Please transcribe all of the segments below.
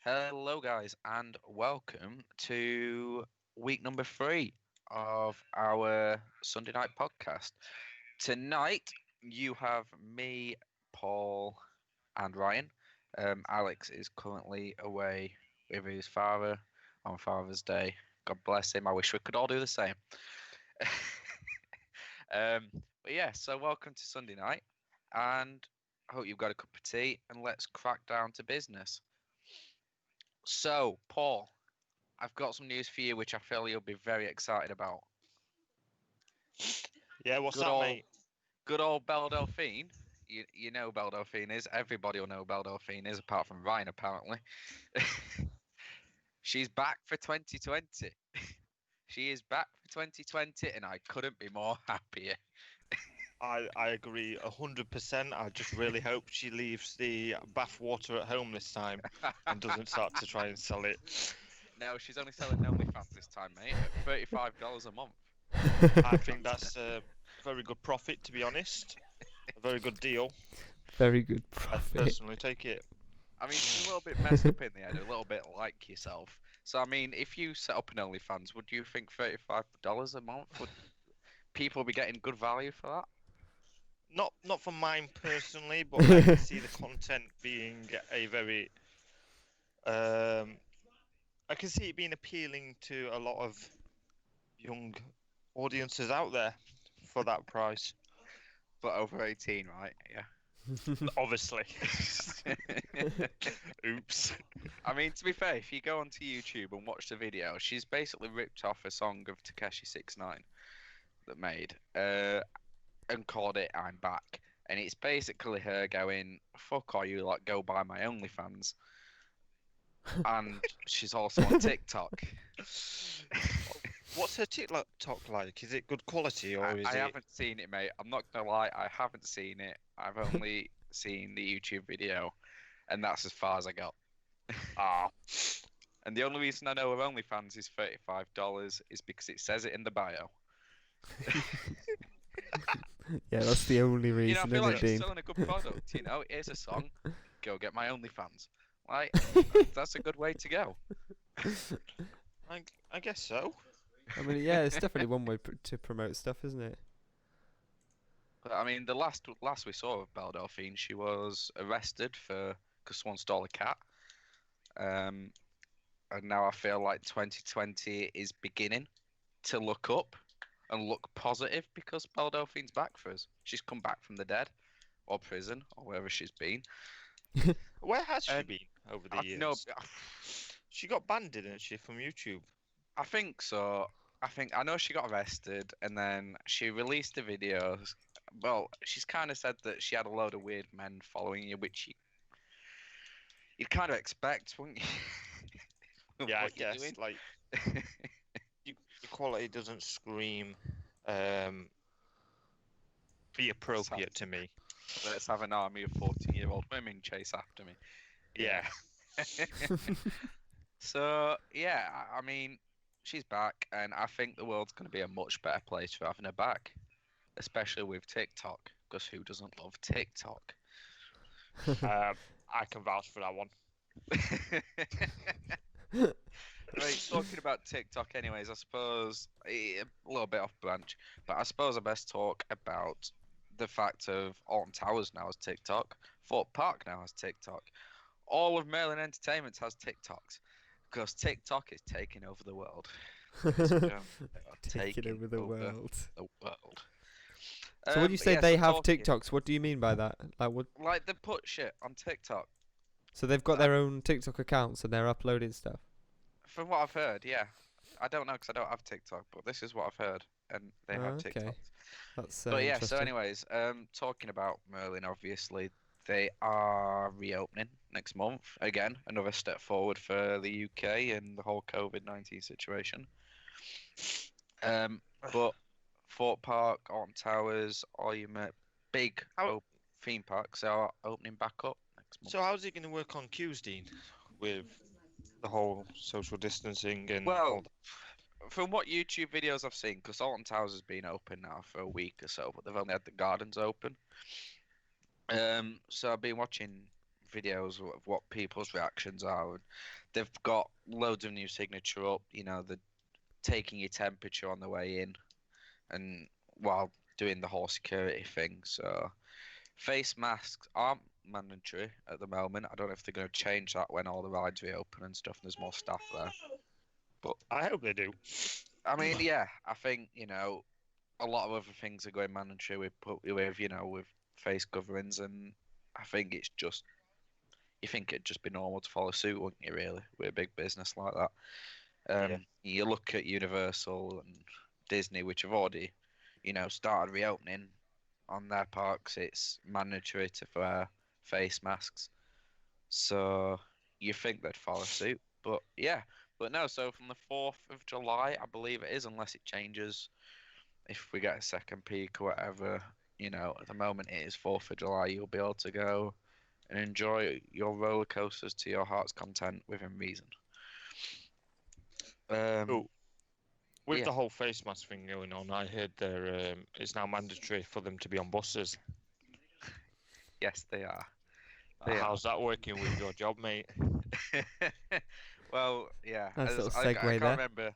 Hello, guys, and welcome to week number 3 of our Sunday night podcast. Tonight, you have me, Paul, and Ryan. Alex is currently away with his father on Father's Day. God bless him. I wish we could all do the same. But yeah, so welcome to Sunday night, and I hope you've got a cup of tea, and let's crack down to business. So, Paul, I've got some news for you, which I feel you'll be very excited about. Yeah, what's Good that, old, mate? good old Belle Delphine. You know who Belle Delphine is. Everybody will know who Belle Delphine is, apart from Ryan, apparently. She's back for 2020. She is back for 2020, and I couldn't be more happier. I agree 100%. I just really hope she leaves the bath water at home this time and doesn't start to try and sell it. No, she's only selling OnlyFans this time, mate, at $35 a month. I think that's a very good profit, to be honest. A very good deal. Very good I'd profit. personally take it. I mean, she's a little bit messed up in the head, a little bit like yourself. So, I mean, if you set up an OnlyFans, would you think $35 a month would people be getting good value for that? Not for mine personally, but I can see the content being a very um I can see it being appealing to a lot of young audiences out there for that price. But over 18, right? Yeah. Obviously. Oops. I mean, to be fair, if you go onto YouTube and watch the video, she's basically ripped off a song of Takeshi 69 that made and called it "I'm Back," and it's basically her going, "Fuck all you like, go buy my OnlyFans," and she's also on TikTok. What's her TikTok like? Is it good quality I, or is I it? haven't seen it, mate. I'm not gonna lie, I haven't seen it. I've only seen the YouTube video, and that's as far as I got. Ah, And the only reason I know of OnlyFans is $35 is because it says it in the bio. Yeah, that's the only You know, I reason, feel isn't like it, she's Dean? selling a good product. You know, here's a song, go get my OnlyFans. Like, that's a good way to go. I guess so. I mean, yeah, it's definitely one way to promote stuff, isn't it? But, I mean, the last we saw of Belle Delphine, she was arrested for because someone stole a cat. Um, and now I feel like 2020 is beginning to look up and look positive because Belle Delphine's back for us. She's come back from the dead or prison or wherever she's been. Where has she And been over the I no, years? She got banned, didn't she, from YouTube? I think so. I know she got arrested and then she released the videos. Well, she's kind of said that she had a load of weird men following you, which you'd kind of expect, wouldn't you? With Yeah, I what you're guess. doing. Like, the quality doesn't scream um, be Let's have, appropriate to me. let's have an army of 14-year-old women chase after me. Yeah. So yeah, I mean, she's back, and I think the world's going to be a much better place for having her back, especially with TikTok. Because who doesn't love TikTok? I can vouch for that one. Right, talking about TikTok, anyways, I suppose a little bit off branch, but I suppose I best talk about the fact of Alton Towers now has TikTok, Fort Park now has TikTok, all of Maryland Entertainment has TikToks, because TikTok is taking over the world. Ladies and gentlemen, they are Taking over the world. the world. So when you But say yeah, they so have talking, TikToks, what do you mean by that? Like, what? like they put shit on TikTok. So they've got their own TikTok accounts and they're uploading stuff. From what I've heard, yeah. I don't know because I don't have TikTok, but this is what I've heard, and they have Okay, TikToks. that's But yeah, so interesting. anyways, talking about Merlin, obviously they are reopening next month again. Another step forward for the UK and the whole COVID-19 situation. But Fort Park, Alton Towers, all your big How, theme parks are opening back up next month. so how's it going to work on Q's, Dean, with the whole social distancing and Well, all that? from what YouTube videos I've seen, because Alton Towers has been open now for a week or so, but they've only had the gardens open. So I've been watching videos of what people's reactions are. And they've got loads of new signature up. They're taking your temperature on the way in, and while doing the whole security thing. So face masks aren't mandatory at the moment. I don't know if they're going to change that when all the rides reopen and stuff. And there's more staff there. But I hope they do. I mean, yeah, I think a lot of other things are going mandatory with face coverings, and I think it's just you think it'd just be normal to follow suit, wouldn't you? Really, with a big business like that. Yeah. You look at Universal and Disney, which have already, started reopening on their parks. It's mandatory to wear face masks, so you think they'd follow suit. But yeah, but no. So from the 4th of July, I believe it is, unless it changes if we get a second peak or whatever. At the moment it is 4th of July. You'll be able to go and enjoy your roller coasters to your heart's content within reason. Oh, with yeah. the whole face mask thing going on, I heard it's now mandatory for them to be on buses. Yes, they are. They How's that working with your job, mate? Well, yeah. Nice little I segue can't there. remember.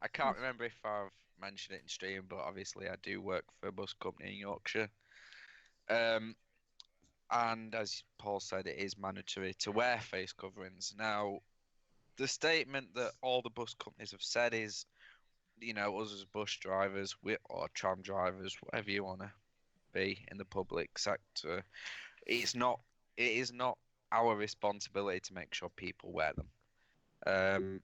I can't remember if I've mentioned it in stream, but obviously I do work for a bus company in Yorkshire. And as Paul said, it is mandatory to wear face coverings. Now, the statement that all the bus companies have said is, us as bus drivers or tram drivers, whatever you want to be in the public sector, it's not. It is not our responsibility to make sure people wear them.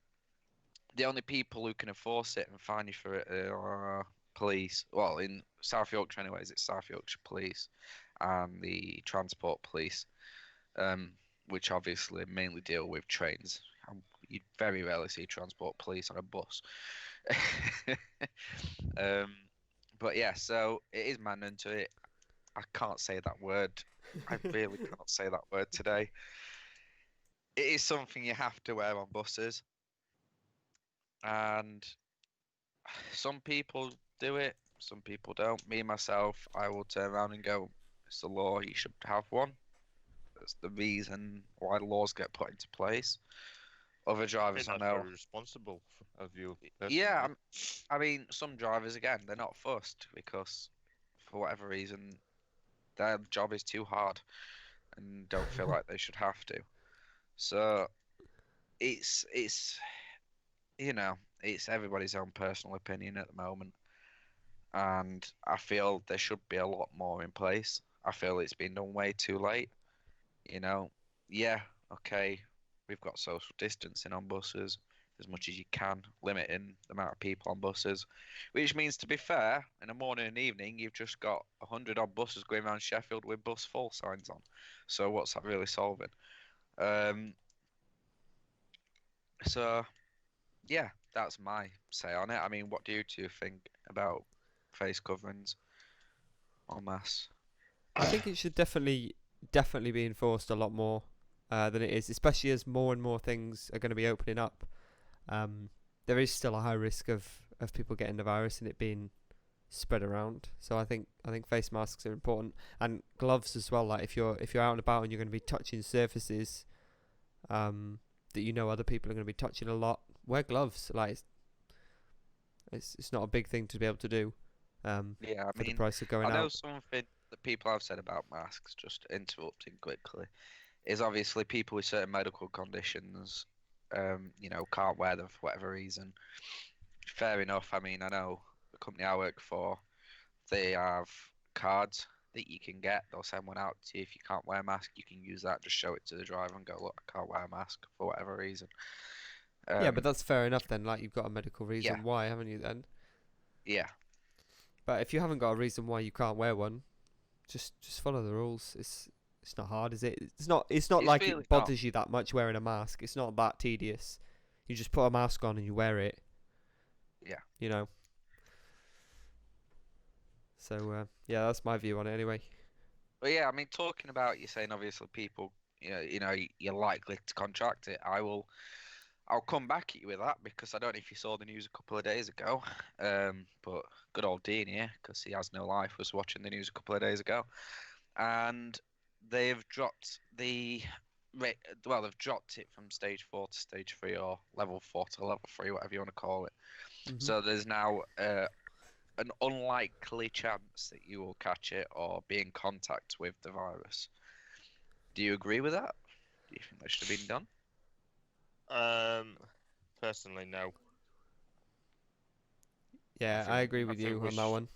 The only people who can enforce it and fine you for it are police. Well, in South Yorkshire, anyways, it's South Yorkshire Police and the Transport Police, which obviously mainly deal with trains. You very rarely see Transport Police on a bus. But yeah, so it is mandatory. I can't say that word. I really can't say that word today. It is something you have to wear on buses, and some people do it, some people don't. Me myself, I will turn around and go, "It's the law. You should have one." That's the reason why the laws get put into place. Other I drivers think I that's know, very responsible of you. yeah, personally. I mean, some drivers again, they're not fussed because for whatever reason their job is too hard and don't feel like they should have to. So it's it's everybody's own personal opinion at the moment, and I feel there should be a lot more in place. I feel it's been done way too late. You know, yeah, okay, we've got social distancing on buses as much as you can, limiting the amount of people on buses, which means, to be fair, in the morning and evening, you've just got 100 odd buses going around Sheffield with bus full signs on. So what's that really solving? Um, so yeah, that's my say on it. I mean, what do you two think about face coverings en masse? I think it should definitely be enforced a lot more than it is, especially as more and more things are going to be opening up. There is still a high risk of people getting the virus and it being spread around. So I think face masks are important, and gloves as well. Like if you're out and about and you're going to be touching surfaces that other people are going to be touching a lot, wear gloves. Like it's not a big thing to be able to do. Yeah, I For the mean, price of going I know out. something that people have said about masks, just interrupting quickly, is obviously people with certain medical conditions, can't wear them for whatever reason. Fair enough. I mean, I know the company I work for, they have cards that you can get. They'll send one out to you. If you can't wear a mask, you can use that. Just show it to the driver and go, "Look, I can't wear a mask for whatever reason." Yeah, but Um, that's fair enough then. Like you've got a medical yeah, reason why, haven't you then? yeah. But if you haven't got a reason why you can't wear one, just follow the rules. It's not hard, is it? It's not It's like really it not. bothers you that much wearing a mask. It's not that tedious. You just put a mask on and you wear it. Yeah. You know. So yeah, that's my view on it anyway. But yeah, I mean, talking about you saying obviously people, you're likely to contract it. I'll come back at you with that because I don't know if you saw the news a couple of days ago. But good old Dean here, because he has no life, was watching the news a couple of days ago, and they've dropped the well, they've dropped it from stage 4 to stage 3 or level 4 to level 3, whatever you want to call it. Hmm. So there's now an unlikely chance that you will catch it or be in contact with the virus. Do you agree with that? Do you think that should have been done? Personally, no. Yeah, I think- agree I with think you we on that one.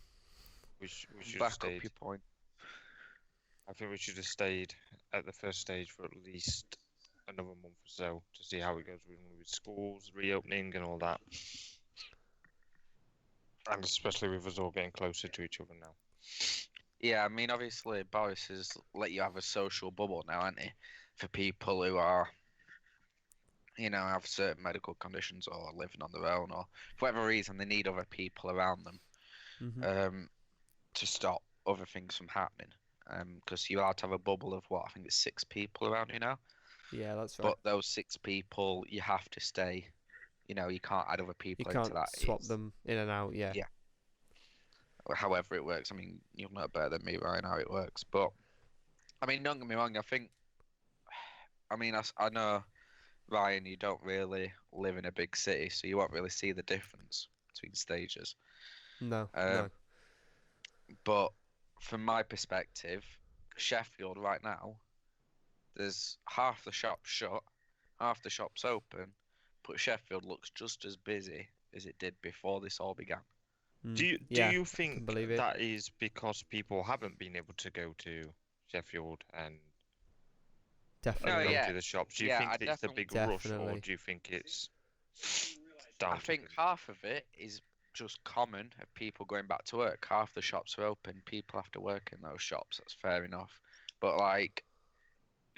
We should have Back up stayed. your point. I think we should have stayed at the first stage for at least another month or so to see how it goes with schools reopening and all that. And especially with us all getting closer to each other now. Yeah, I mean, obviously, Boris has let you have a social bubble now, hasn't he? For people who are, have certain medical conditions or living on their own, or for whatever reason they need other people around them Hmm. to stop other things from happening. Because you're allowed to have a bubble of what I think it's 6 people around you now. Yeah, that's right. But those 6 people, you have to stay. You can't add other You people into can't that. swap It's them in and out. Yeah. yeah, however it works. I mean, you'll know better than me, Ryan, how it works. But I mean, don't get me wrong. I know, Ryan, you don't really live in a big city, so you won't really see the difference between stages. No, Um, no. but from my perspective, Sheffield right now, there's half the shops shut, half the shops open, but Sheffield looks just as busy as it did before this all began. Do you Yeah, do you I can think believe it. that is because people haven't been able to go to Sheffield and Definitely. go yeah, to the shops? Do you yeah, think I it's the definitely. big rush, or Definitely. do you think it's I down to think half of it is just common of people going back to work. Half the shops are open. People have to work in those shops. That's fair enough. But like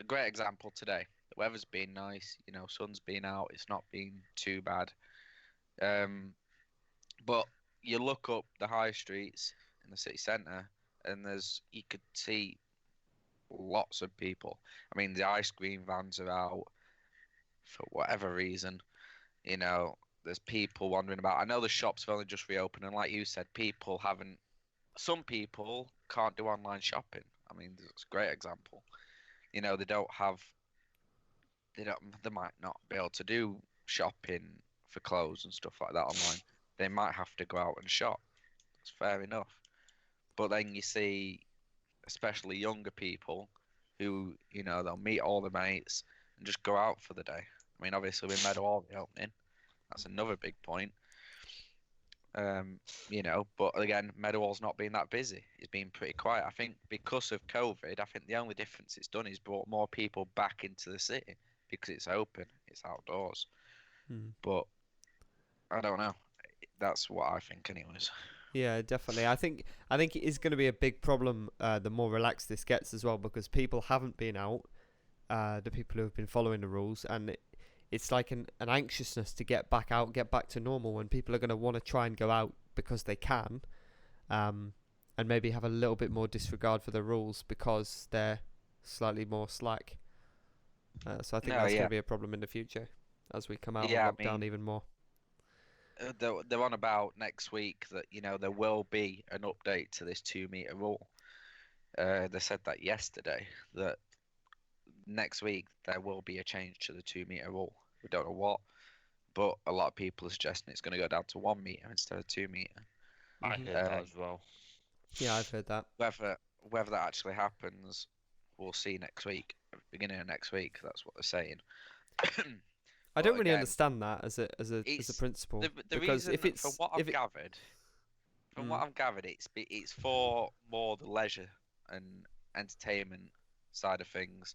a great example today, the weather's been nice. Sun's been out. It's not been too bad. Um, but you look up the high streets in the city centre, and you could see lots of people. I mean, the ice cream vans are out for whatever reason. There's people wandering about. I know the shops have only just reopened, and like you said, people haven't. Some people can't do online shopping. I mean, it's a great example. They don't have. They don't. They might not be able to do shopping for clothes and stuff like that online. They might have to go out and shop. It's fair enough. But then you see, especially younger people, who they'll meet all the mates and just go out for the day. I mean, obviously with Meadowhall reopening, that's another big point. But again, Meadowhall's not been that busy. It's been pretty quiet. I think because of COVID, I think the only difference it's done is brought more people back into the city because it's open, it's outdoors. Mm. But I don't know. That's what I think, anyways. Yeah, definitely. I think it is going to be a big problem the more relaxed this gets as well, because people haven't been out. The people who have been following the rules, and it's like an anxiousness to get back out, get back to normal, when people are going to want to try and go out because they can, and maybe have a little bit more disregard for the rules because they're slightly more slack. So I think No, that's going yeah, to be a problem in the future as we come out yeah. of I lockdown mean, even more. they're on about next week that there will be an update to this 2 meter rule. They said that yesterday that next week there will be a change to the 2 meter rule. We don't know what, but a lot of people are suggesting it's going to go down to 1 meter instead of 2 meter. I Hmm. heard that Um, as well. Yeah, I've heard that. whether that actually happens, we'll see next week, beginning of next week. That's what they're saying. I But don't really again, understand that as a it's principle, the because reason if it's from what if I've it gathered. From what mm, I've gathered, it's for more the leisure and entertainment side of things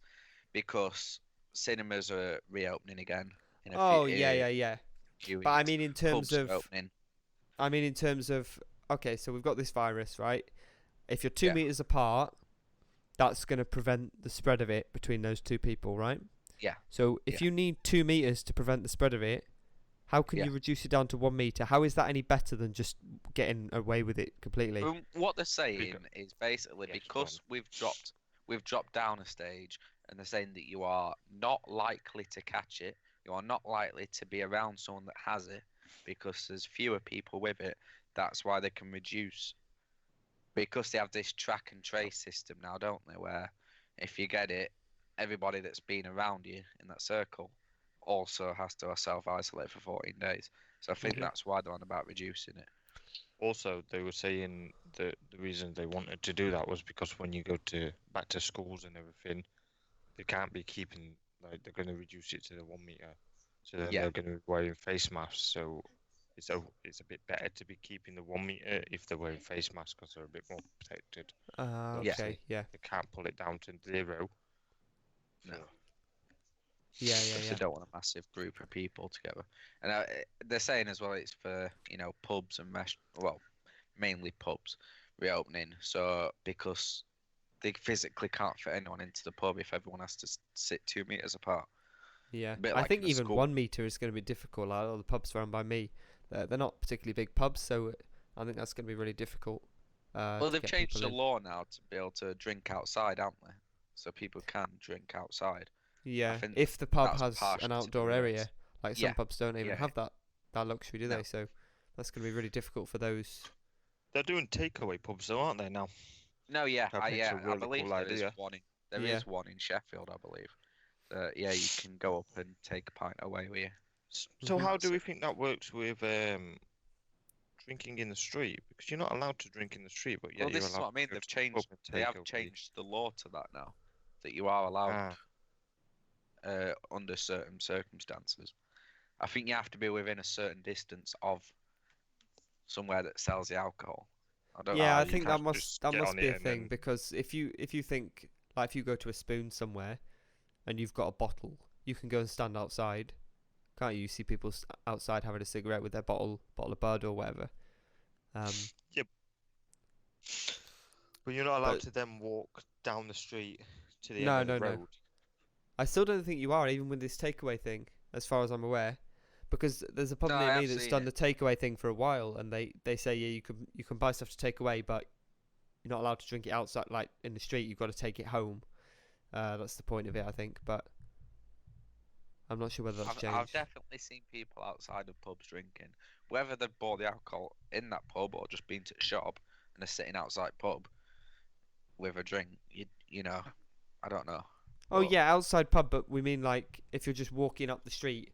because cinemas are reopening again in a oh yeah, yeah, in yeah. a few But I weeks. mean in terms Pubs are of opening. okay, so we've got this virus, right? If you're two Yeah, meters apart, that's going to prevent the spread of it between those two people, right? yeah, So yeah, if you need 2 meters to prevent the spread of it, how can yeah. you reduce it down to 1 meter? How is that any better than just getting away with it completely? What they're saying Because, is basically yes, go on. because we've dropped down a stage, and they're saying that you are not likely to catch it. You are not likely to be around someone that has it because there's fewer people with it. That's why they can reduce because they have this track and trace system now, don't they? Where if you get it everybody that's been around you in that circle also has to self-isolate for 14 days. So I think Okay. that's why they're on about reducing it. Also, they were saying the reason they wanted to do that was because when you go back to schools and everything, they can't be keeping like they're going to reduce it to the 1 meter, so then Yeah. they're going to be wearing face masks. So it's a bit better to be keeping the 1 meter if they're wearing face masks because they're a bit more protected. But Yeah. Okay, obviously, yeah. they can't pull it down to 0. No. So, Yeah, Because they don't want a massive group of people together. And they're saying as well it's for, pubs and mainly pubs reopening. So because they physically can't fit anyone into the pub if everyone has to sit 2 meters apart. yeah. A bit I like think in a even school. 1 meter is going to be difficult. Like all the pubs run by me, they're not particularly big pubs, so I think that's going to be really difficult. Well, to they've get changed people the in. law now to be able to drink outside, haven't they? So people can drink outside. Yeah, think if the pub that's has partially an to outdoor do with area, this. like some Yeah, pubs don't even yeah. have that luxury, do No. they? So that's going to be really difficult for those. they're doing takeaway pubs, though, aren't they now? No, yeah, I think it's a I really believe cool there is idea. one. There Yeah. is one in Sheffield, I believe. Yeah, you can go up and take a pint away with you. So Mhm. how do we think that works with drinking in the street? Because you're not allowed to drink in the street, but yeah, Well, you're this is allowed what I mean. to go They've to the pub changed. and They take have away. changed the law to that now, that you are allowed under certain circumstances. I think you have to be within a certain distance of somewhere that sells the alcohol. I don't know Yeah, how I you think can. that just that get must on be it a and thing then- because if you think like if you go to a spoon somewhere and you've got a bottle, you can go and stand outside, can't you? You see people outside having a cigarette with their bottle of Bud or whatever. But you're not allowed But to then walk down the street to the No, end of the no, no. road. I still don't think you are, even with this takeaway thing, as far as I'm aware, because there's a pub No, I near me have that's seen done it. the takeaway thing for a while, and they say yeah you can buy stuff to take away, but you're not allowed to drink it outside, like in the street. You've got to take it home. That's the point of it, I think. But I'm not sure whether that's I've changed. definitely seen people outside of pubs drinking, whether they've bought the alcohol in that pub or just been to the shop and they're sitting outside pub with a drink. I don't know. Oh But, yeah, outside pub, but we mean like if you're just walking up the street.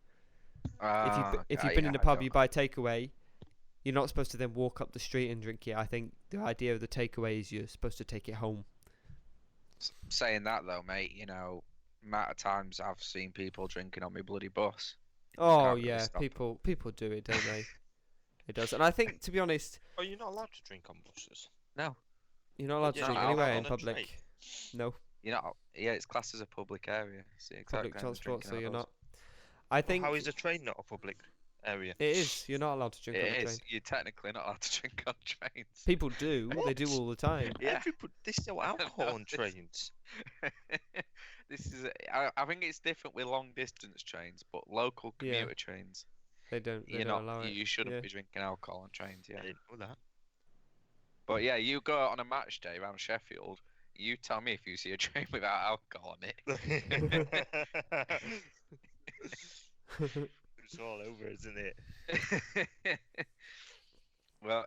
If you've been in a pub, you buy takeaway. You're not supposed to then walk up the street and drink it. I think the idea of the takeaway is you're supposed to take it home. Saying that though, mate, amount of times I've seen people drinking on my bloody bus. Oh Can't really yeah, stop 'em. people do it, don't they? It does, and I think to be honest, Oh, you're not allowed to drink on buses. No, you're not allowed to Yeah, drink you're anywhere allowed in on a public. train. No, you're not. Yeah, it's classed as a public area. It's the exact public same as transport, drinking so you're outdoors. not. I think How is a train not a public area? it is. You're not allowed to drink on a It train. is. You're technically not allowed to drink on trains. People do. They do What? all the time. Yeah. They sell alcohol on This- trains. This is. I think it's different with long distance trains, but local Yeah. commuter trains, They don't. They you're don't not. allow it. You shouldn't Yeah. be drinking alcohol on trains. I Yeah. didn't know that. But yeah, you go out on a match day around Sheffield. You tell me if you see a train without alcohol on it. It's all over, isn't it? Well,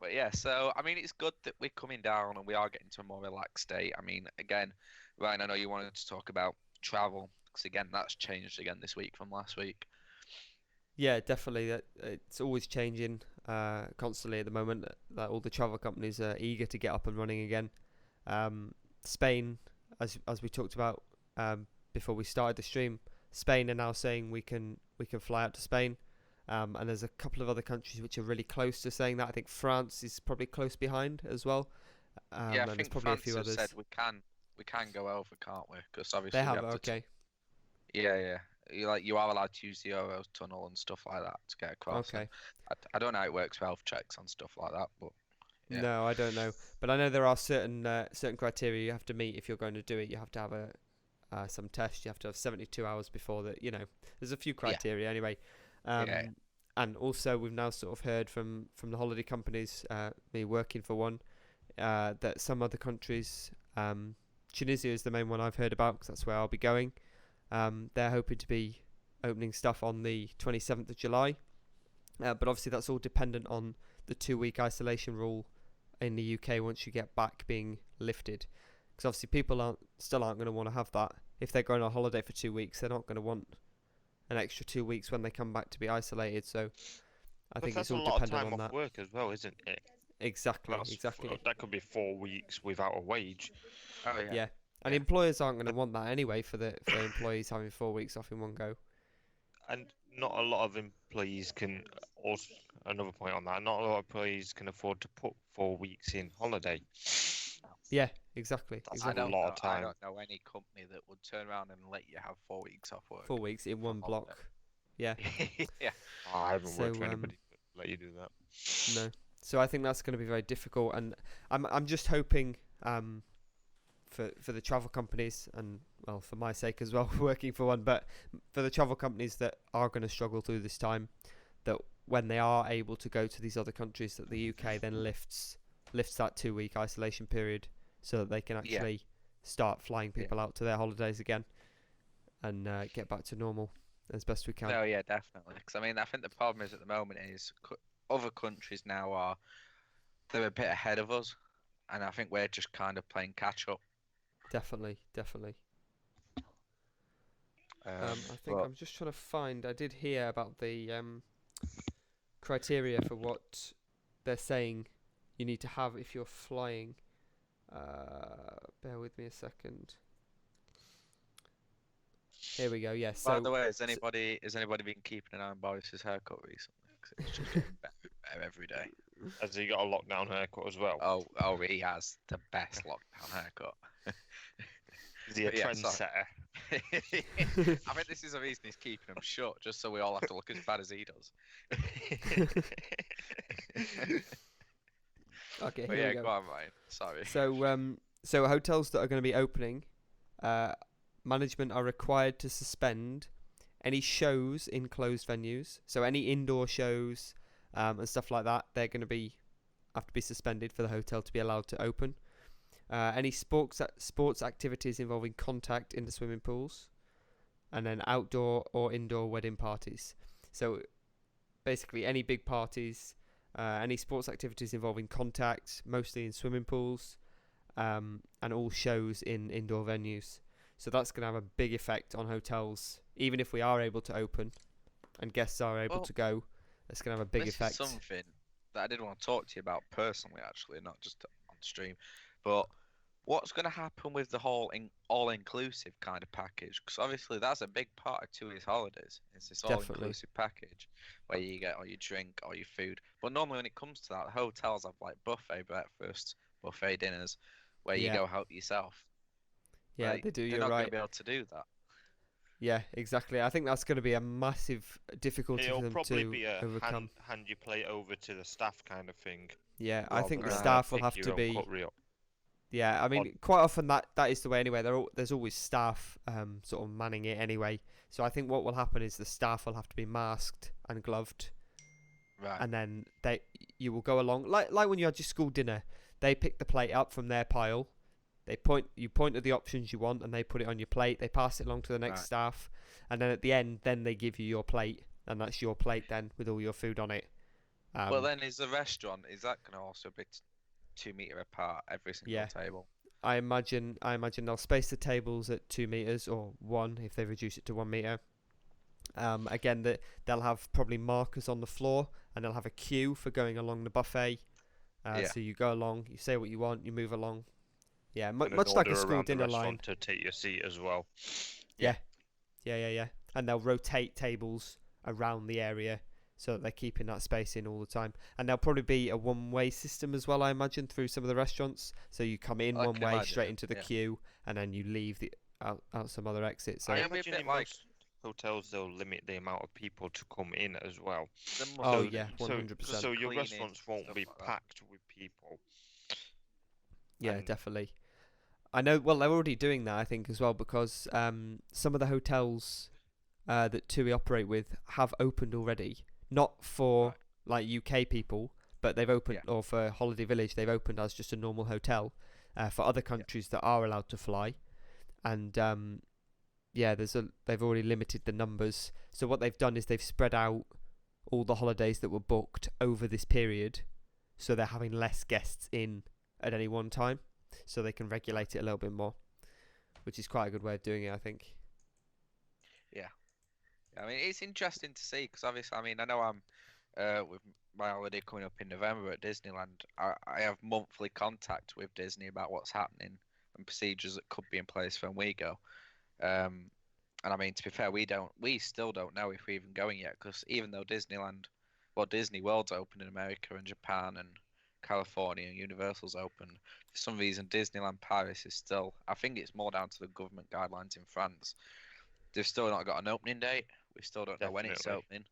but yeah, so I mean, it's good that we're coming down and we are getting to a more relaxed state. I mean, again, Ryan, I know you wanted to talk about travel because again, that's changed again this week from last week. Yeah, definitely. That it's always changing constantly at the moment. That all the travel companies are eager to get up and running again. Spain, as we talked about before we started the stream, Spain are now saying we can fly out to Spain. And there's a couple of other countries which are really close to saying that. I think France is probably close behind as well. Yeah, I and there's think probably France a few have others. said we can go over, can't we? Because obviously They have we have to okay. Yeah. You are allowed to use the Euro tunnel and stuff like that to get across. Okay. I don't know how it works with health checks on stuff like that, but yeah. No, I don't know, but I know there are certain criteria you have to meet if you're going to do it. You have to have some tests. You have to have 72 hours before that. There's a few criteria anyway. Yeah. And also we've now sort of heard from the holiday companies, me working for one, that some other countries, Tunisia is the main one I've heard about because that's where I'll be going. They're hoping to be opening stuff on the 27th of July. But obviously that's all dependent on the 2-week isolation rule in the UK once you get back being lifted. Because obviously people still aren't going to want to have that if they're going on holiday for 2 weeks, they're not going to want an extra 2 weeks when they come back to be isolated. So I think it's that's a all lot of dependent time on off that. work as well, isn't it? Exactly, That's exactly. that could be 4 weeks without a wage. Oh yeah. Yeah, and employers aren't going to want that anyway for the employees having 4 weeks off in one go. And not a lot of employees can. Also, another point on that, not a lot of employees can afford to put 4 weeks in holiday. Yeah, exactly. That's I a don't lot know. of time. I don't know any company that would turn around and let you have 4 weeks off work. 4 weeks in for one holiday. block. Yeah. Yeah. I haven't worked So, for anybody that let you do that. No. So I think that's going to be very difficult, and I'm just hoping for the travel companies, and well, for my sake as well, working for one, but for the travel companies that are going to struggle through this time, that when they are able to go to these other countries, that the UK then lifts that 2 week isolation period, so that they can actually start flying people out to their holidays again, and get back to normal as best we can. No, yeah, definitely. Because I mean, I think the problem is at the moment is other countries now they're a bit ahead of us, and I think we're just kind of playing catch up. Definitely. I think but I'm just trying to find. I did hear about the criteria for what they're saying you need to have if you're flying. Bear with me a second. Here we go. Yes. by the way, has anybody been keeping an eye on Boris's haircut recently? 'Cause it's just getting better every day. Has he got a lockdown haircut as well? Oh, he has the best lockdown haircut. Is he a But yeah, trendsetter? I think this is the reason he's keeping them short, just so we all have to look as bad as he does. Okay. But Here yeah, we go. go on, Ryan. Sorry. So hotels that are going to be opening, management are required to suspend any shows in closed venues. So any indoor shows and stuff like that, they're going to have to be suspended for the hotel to be allowed to open. Any sports activities involving contact in the swimming pools, and then outdoor or indoor wedding parties. So basically any big parties, any sports activities involving contact, mostly in swimming pools, and all shows in indoor venues. So that's going to have a big effect on hotels, even if we are able to open and guests are able to go. It's going to have a big effect. This is something that I did want to talk to you about personally, actually, not just on stream. But what's going to happen with the whole all-inclusive kind of package? Because obviously that's a big part of 2 weeks holidays. It's this all-inclusive package where you get all your drink, all your food. But normally when it comes to that, the hotels have like buffet breakfasts, buffet dinners, where you go help yourself. Yeah, Like, they do. They're You're not right. going to be able to do that. Yeah, exactly. I think that's going to be a massive difficulty It'll for them probably to be a overcome. hand your plate over to the staff kind of thing. Yeah, I think the than staff will pick have your to own be. cutlery up. Yeah, I mean, quite often that is the way anyway. There's always staff sort of manning it anyway. So I think what will happen is the staff will have to be masked and gloved, Right. and then you will go along like when you had your school dinner. They pick the plate up from their pile. You point at the options you want, and they put it on your plate. They pass it along to the next staff, and then at the end, then they give you your plate, and that's your plate then with all your food on it. Well, then is the restaurant, is that going to also be 2 meter apart every single table? I imagine they'll space the tables at 2 meters or 1 if they reduce it to 1 meter. Again, they'll have probably markers on the floor, and they'll have a queue for going along the buffet. So you go along, you say what you want, you move along. Yeah, much like a school dinner line. To take your seat as well. Yeah. And they'll rotate tables around the area so that they're keeping that space in all the time. And there'll probably be a one-way system as well, I imagine, through some of the restaurants. So you come in one way straight into the queue, and then you leave out some other exit. So I imagine in most hotels they'll limit the amount of people to come in as well. Oh yeah, 100%. So your restaurants won't be packed with people. Yeah, definitely. I know. Well, they're already doing that, I think, as well, because some of the hotels that TUI operate with have opened already. Not for like UK people, but they've opened, or for Holiday Village, they've opened as just a normal hotel for other countries that are allowed to fly. And they've already limited the numbers. So what they've done is they've spread out all the holidays that were booked over this period, so they're having less guests in at any one time, so they can regulate it a little bit more, which is quite a good way of doing it, I think. Yeah. I mean, it's interesting to see because obviously, I mean, I know I'm with my holiday coming up in November at Disneyland. I have monthly contact with Disney about what's happening and procedures that could be in place when we go. Um, and I mean, to be fair, we still don't know if we're even going yet because even though Disney World's open in America and Japan and California and Universal's open, for some reason Disneyland Paris is still. I think it's more down to the government guidelines in France. They've still not got an opening date. We still don't know when it's Definitely.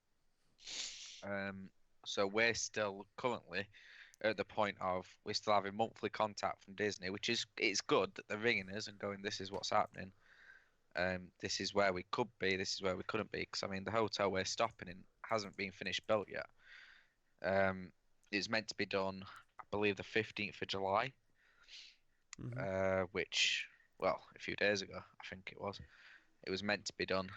opening. So we're still currently at the point of we're still having monthly contact from Disney, which is it's good that they're ringing us and going, "This is what's happening. This is where we could be. This is where we couldn't be." Because I mean, the hotel we're stopping in hasn't been finished built yet. It's meant to be done, I believe, the 15th of July, which, well, a few days ago, I think it was. It was meant to be done,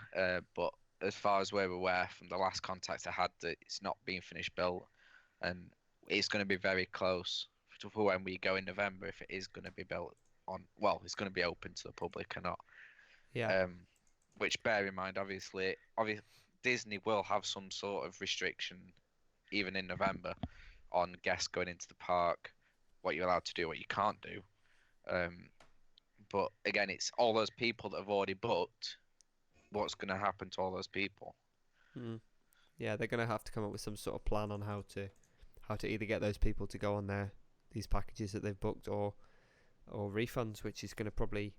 but as far as we're aware from the last contact I had, that it's not being finished built, and it's going to be very close for when we go in November if it is going to be built on. Well, it's going to be open to the public or not. Yeah. Which bear in mind, obviously, Disney will have some sort of restriction even in November on guests going into the park, what you're allowed to do, what you can't do. But again, it's all those people that have already booked. What's going to happen to all those people? Yeah, they're going to have to come up with some sort of plan on how to either get those people to go on these packages that they've booked or refunds, which is going to probably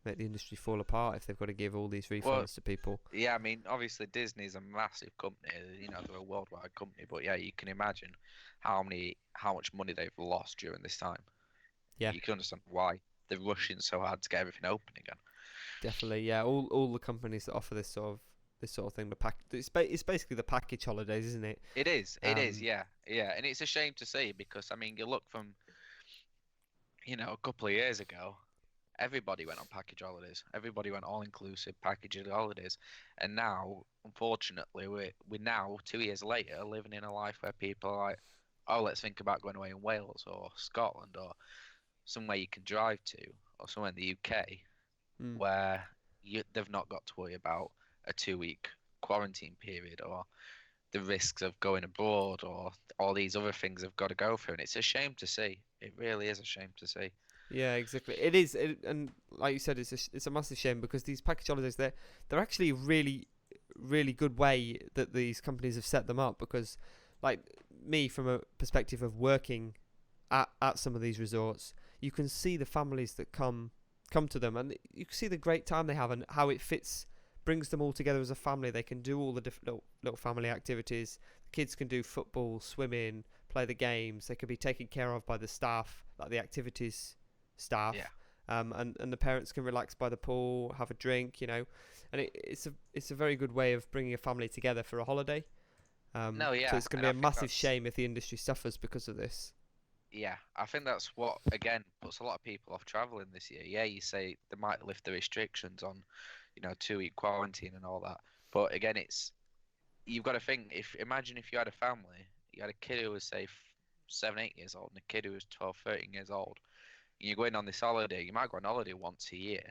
make the industry fall apart if they've got to give all these refunds to people. Yeah, I mean, obviously Disney's a massive company. You know, they're a worldwide company, but yeah, you can imagine how much money they've lost during this time. Yeah, you can understand why they're rushing so hard to get everything open again. Definitely, yeah. All the companies that offer this sort of thing, it's basically the package holidays, isn't it? It is, yeah, and it's a shame to see because I mean, you look from, a couple of years ago, everybody went on package holidays. Everybody went all-inclusive package holidays, and now, unfortunately, we're now 2 years later living in a life where people are like, oh, let's think about going away in Wales or Scotland or somewhere you can drive to or somewhere in the UK where they've not got to worry about a 2-week quarantine period or the risks of going abroad or all these other things they've got to go through. And it's a shame to see. It really is a shame to see. Yeah, exactly. It is, and like you said, it's a massive shame because these package holidays, they're actually a really, really good way that these companies have set them up. Because, like me, from a perspective of working at some of these resorts, you can see the families that come to them, and you can see the great time they have and how it brings them all together as a family. They can do all the different little family activities. The kids can do football, swimming, play the games. They can be taken care of by the staff, like the activities staff. Yeah. And the parents can relax by the pool, have a drink, and it's a very good way of bringing a family together for a holiday. No, yeah. So it's going to be a massive shame if the industry suffers because of this. Yeah, I think that's what, again, puts a lot of people off travelling this year. Yeah, you say they might lift the restrictions on, 2-week quarantine and all that. But again, you've got to think, imagine if you had a family, you had a kid who was, say, 7, 8 years old and a kid who was 12, 13 years old. And you're going on this holiday, you might go on holiday once a year,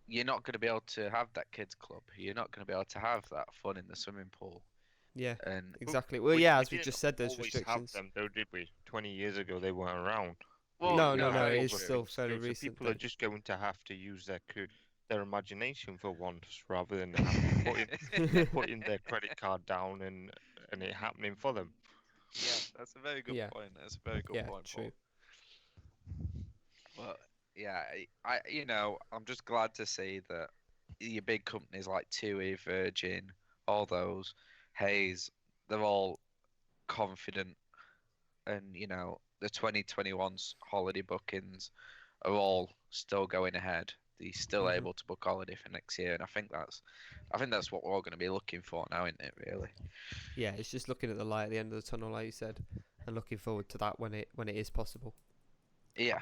You're not going to be able to have that kids club. You're not going to be able to have that fun in the swimming pool. Yeah, and exactly. Well, yeah, as we just said, those restrictions. Have them, though, did we? 20 years ago, they weren't around. Well, no, it is still fairly recent. People are just going to have to use their imagination for once, rather than putting their credit card down and it happening for them. Yeah, that's a very good point. That's a very good point. True. But yeah, I'm just glad to see that your big companies like TUI, Virgin, all those, Hayes, they're all confident, and the 2021's holiday bookings are all still going ahead. They're still able to book holiday for next year, and I think that's what we're all going to be looking for now, isn't it? Really? Yeah, it's just looking at the light at the end of the tunnel, like you said, and looking forward to that when it is possible. Yeah.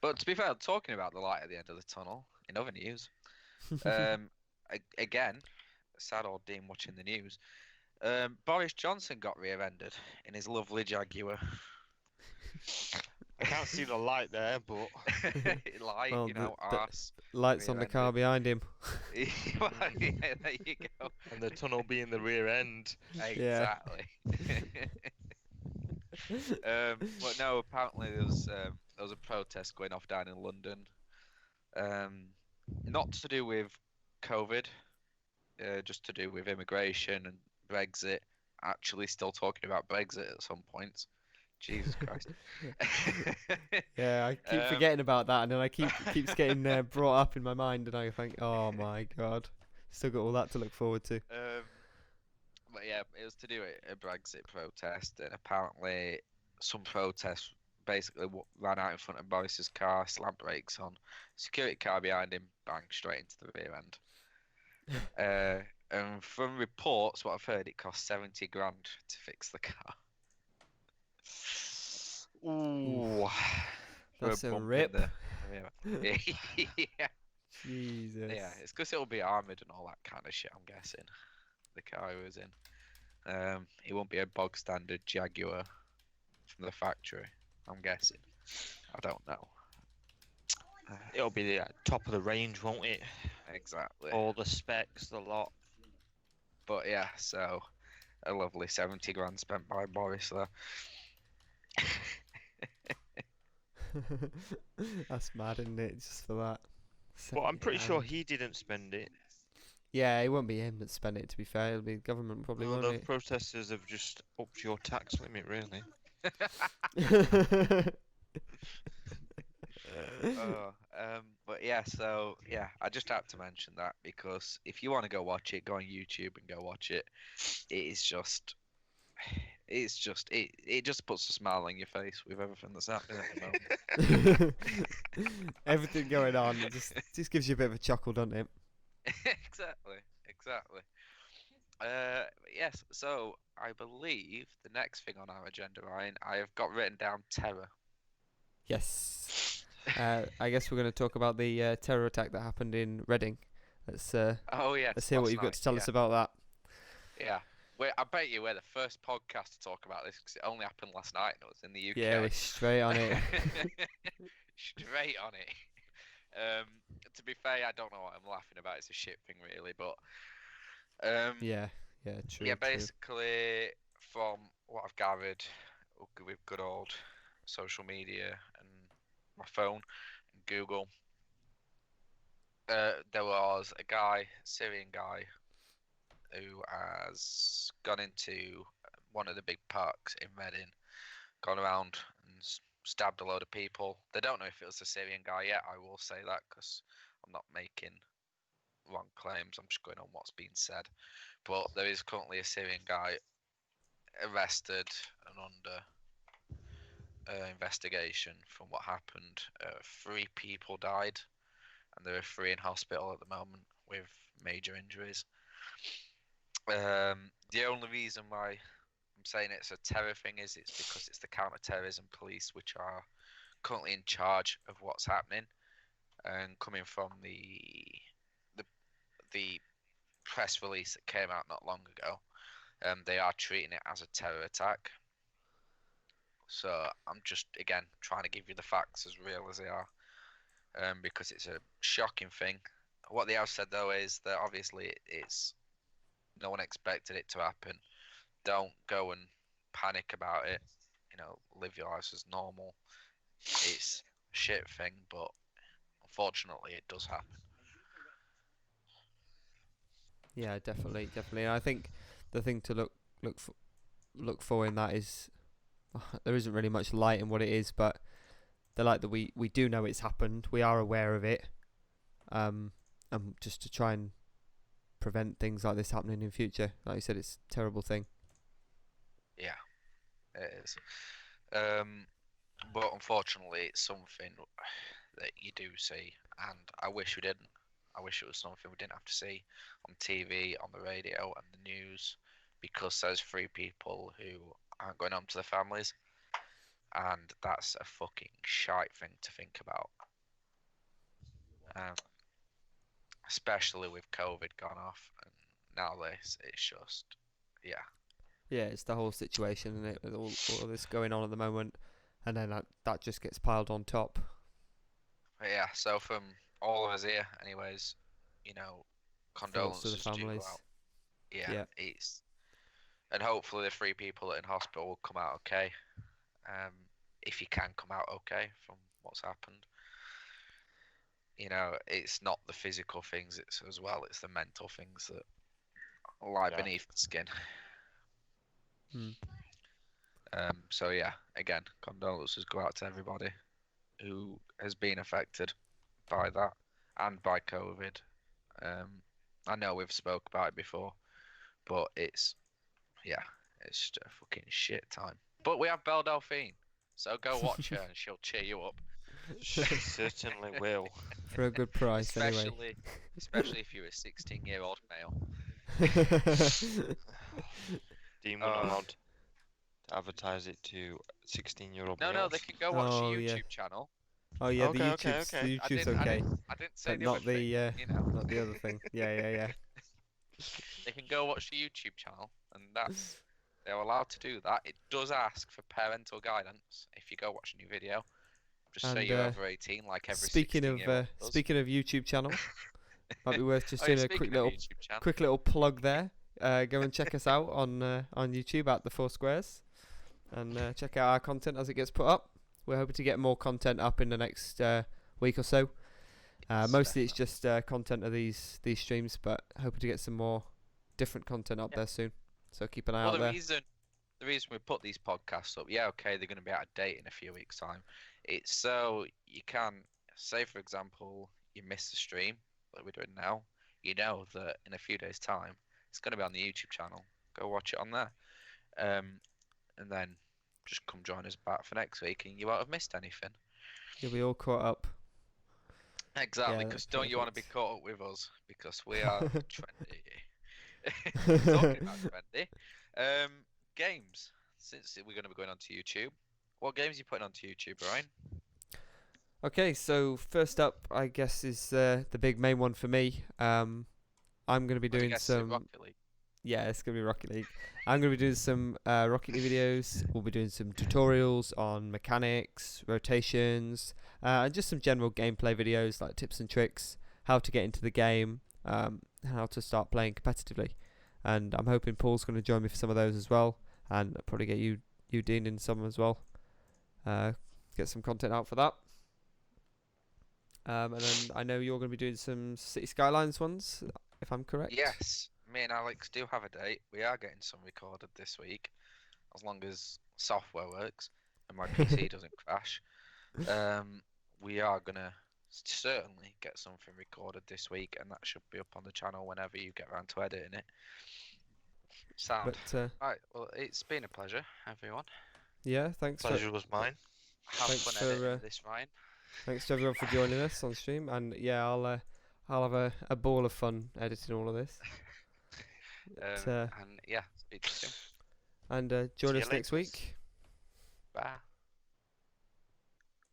But to be fair, talking about the light at the end of the tunnel, in other news, again, sad old Dean watching the news. Boris Johnson got rear-ended in his lovely Jaguar. I can't see the light there, but Light, Well, you know, the arse. lights on the car behind him. Well, yeah, there you go. and the tunnel being the rear end. Yeah. Exactly. But no, apparently there was a protest going off down in London. Not to do with COVID, just to do with immigration and Brexit. Actually, still talking about Brexit at some points. Jesus Christ. Yeah, I keep Um, forgetting about that, and then I keeps getting brought up in my mind, and I think, oh my god, still got all that to look forward to. But yeah, it was to do with a Brexit protest, and apparently some protests basically ran out in front of Boris's car, slammed brakes on, security car behind him, bang, straight into the rear end. And from reports, what I've heard, it cost 70 grand to fix the car. Ooh, for That's a bump in rip. the rear. Yeah, Jesus. yeah, it's because it'll be armoured and all that kind of shit, I'm guessing. The car he was in. It won't be a bog standard Jaguar from the factory, I'm guessing. I don't know. It'll be the top of the range, won't it? Exactly. All the specs, the lot. But yeah, so a lovely 70 grand spent by Boris there. That's mad, isn't it? Just for that. But I'm 70 pretty sure grand. he didn't spend it. Yeah, it won't be him that spent it. To be fair, it'll be the government probably, No, won't the it? protesters have just upped your tax limit, really. Oh, but yeah, so yeah, I just had to mention that because if you want to go watch it, go on YouTube and go watch it. It is just, it just puts a smile on your face with everything that's happening at the moment. Everything going on, it just gives you a bit of a chuckle, doesn't it? Exactly, exactly. Yes, so I believe the next thing on our agenda, Ryan, I have got written down terror. Yes. I guess we're going to talk about the terror attack that happened in Reading. Let's Oh yes, let's hear what last you've got night, to tell yeah. us about that. Yeah. I bet you we're the first podcast to talk about this because it only happened last night and it was in the UK. Yeah, we're straight on it. Straight on it. To be fair, I don't know what I'm laughing about. It's a shit thing, really. But Yeah, true. yeah, True. basically, from what I've gathered with good old social media and my phone and Google, there was a guy, Syrian guy, who has gone into one of the big parks in Reading, gone around and stabbed a load of people. They don't know if it was a Syrian guy yet. I will say that because I'm not making wrong claims. I'm just going on what's been said. But there is currently a Syrian guy arrested and under investigation from what happened. 3 people died, and there are 3 in hospital at the moment with major injuries. The only reason why I'm saying it's a terror thing is it's because it's the counter-terrorism police which are currently in charge of what's happening, and coming from the press release that came out not long ago, they are treating it as a terror attack. So I'm just again trying to give you the facts as real as they are, because it's a shocking thing. What they have said though is that obviously it's no one expected it to happen. Don't go and panic about it. You know, live your life as normal. It's a shit thing, but unfortunately, it does happen. Yeah, definitely. And I think the thing to look for in that is there isn't really much light in what it is, but the light that we do know it's happened. We are aware of it, and just to try and prevent things like this happening in future. Like you said, it's a terrible thing. Yeah, it is. But unfortunately, it's something that you do see, and I wish we didn't. I wish it was something we didn't have to see on TV, on the radio, and the news, because there's 3 people who aren't going home to their families, and that's a fucking shite thing to think about. Especially with COVID gone off, and now this, it's just, yeah. Yeah, it's the whole situation, isn't it? With all this going on at the moment. and then that just gets piled on top. But yeah, so from all of us here, anyways, Thoughts to the condolences do go families. out. Yeah, Yeah. and hopefully the 3 people in hospital will come out okay. If you can come out okay from what's happened. It's not the physical things, it's the mental things that lie beneath the skin. So yeah, again, condolences go out to everybody who has been affected by that and by COVID. I know we've spoke about it before, but it's just a fucking shit time. But we have Belle Delphine, so go watch her and she'll cheer you up. She certainly will. For a good price, anyway. Especially if you're a 16-year-old male. Dean were not allowed to advertise it to 16-year-old males. No, they can go watch the YouTube channel. Oh yeah, Okay, the okay. YouTube's okay. I didn't say but the not other the thing, not the other thing. Yeah. They can go watch the YouTube channel, and they're allowed to do that. It does ask for parental guidance if you go watch a new video. Just say you're over 18, like every 16-year-old does. Speaking of YouTube channel, might be worth just doing a quick quick little plug there. Go and check us out on YouTube at the Four Squares, and check out our content as it gets put up. We're hoping to get more content up in the next week or so. Mostly it's just content of these streams, but hoping to get some more different content up there soon. So keep an eye out there. The reason we put these podcasts up, they're going to be out of date in a few weeks' time. It's so you can, say for example, you miss the stream that we're doing now. You know that in a few days' time, it's going to be on the YouTube channel. Go watch it on there. And then just come join us back for next week and you won't have missed anything. You'll be all caught up. Exactly, because don't you want to be caught up with us? Because we are trendy. Talking about trendy. Games. Since we're going to be going onto YouTube, what games are you putting onto YouTube, Ryan? Okay, so first up, I guess, is the big main one for me. I'm going to be doing some... Rocket League. Yeah, it's going to be Rocket League. I'm going to be doing some Rocket League videos. We'll be doing some tutorials on mechanics, rotations, and just some general gameplay videos like tips and tricks, how to get into the game, how to start playing competitively. And I'm hoping Paul's going to join me for some of those as well, and I'll probably get you Dean, in some as well. Get some content out for that. And then I know you're going to be doing some City Skylines ones, if I'm correct. Yes. Me and Alex do have a date. We are getting some recorded this week, as long as software works and my PC doesn't crash. We are gonna certainly get something recorded this week, and that should be up on the channel whenever you get around to editing it. Sound. Right. Well, it's been a pleasure, everyone. Yeah, thanks. Pleasure was mine. Have fun editing this, Ryan. Thanks to everyone for joining us on stream, and yeah, I'll have a ball of fun editing all of this. And yeah, speak to you soon. And join us next week. Bye.